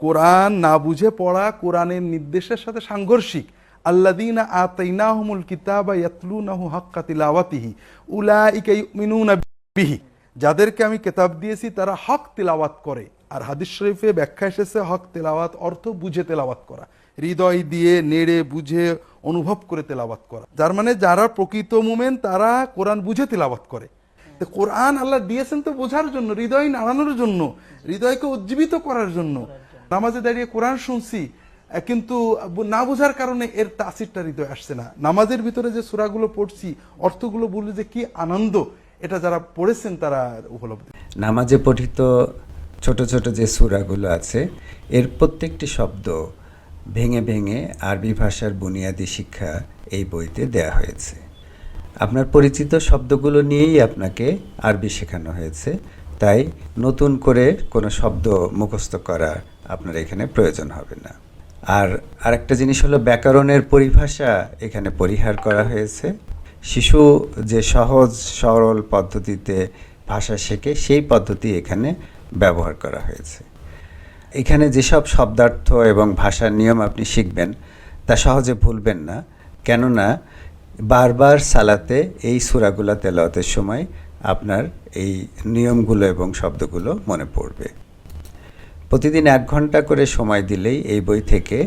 কোরআন না বুঝে পড়া কোরআনের নির্দেশের সাথে সাংঘর্ষিক। আল্লাযীনা আতাইনাহুমুল কিতাবা ইয়াতলুনাহু হাক্কা তিলাওয়াতিহি উলাইকা ইউমিনুনা বিহি, যাদেরকে আমি কিতাব দিয়েছি তারা হক তিলাওয়াত করে। আর হাদিস শরীফে ব্যাখ্যা এসেছে হক তেলাওয়াত অর্থ বুঝে তেলাওয়াত করা, হৃদয় দিয়ে নেড়ে বুঝে অনুভব করে তেলাওয়াত করা। যার মানে যারা প্রকৃত মুমিন তারা কোরআন বুঝে তেলাওয়াত করে। তো কোরআন আল্লাহ দিয়েছেন তো বোঝার জন্য, হৃদয় নাড়ানোর জন্য, হৃদয়কে উজ্জীবিত করার জন্য। নামাজে দাঁড়িয়ে কোরআন শুনছি কিন্তু না বোঝার কারণে এর তাসিরটা হৃদয় আসছে না। নামাজের ভিতরে যে সূরাগুলো পড়ছি অর্থগুলো বললে যে কি আনন্দ, এটা যারা পড়েছেন তারা উপলব্ধি। নামাজে পঠিত ছোট ছোট যে সূরাগুলো আছে এর প্রত্যেকটি শব্দ ভেঙে ভেঙে আরবি ভাষার বুনিয়াদী শিক্ষা এই বইতে দেয়া হয়েছে। আপনার পরিচিত শব্দগুলো নিয়েই আপনাকে আরবি শেখানো হয়েছে, তাই নতুন করে কোনো শব্দ মুখস্থ করা আপনার এখানে প্রয়োজন হবে না। আর আরেকটা জিনিস হলো ব্যাকরণের পরিভাষা এখানে পরিহার করা হয়েছে। শিশু যে সহজ সরল পদ্ধতিতে ভাষা শেখে সেই পদ্ধতি এখানে ব্যবহার করা হয়েছে। এখানে যেসব শব্দার্থ এবং ভাষার নিয়ম আপনি শিখবেন তা সহজে ভুলবেন না, কেননা বারবার সালাতে এই সূরাগুলো তেলাওয়াতের সময় আপনার এই নিয়মগুলো এবং শব্দগুলো মনে পড়বে। প্রতিদিন 1 ঘন্টা করে সময় দিলেই এই বই থেকে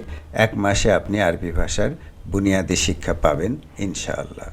1 মাসে আপনি আরবি ভাষার বুনিয়াদী শিক্ষা পাবেন ইনশাআল্লাহ।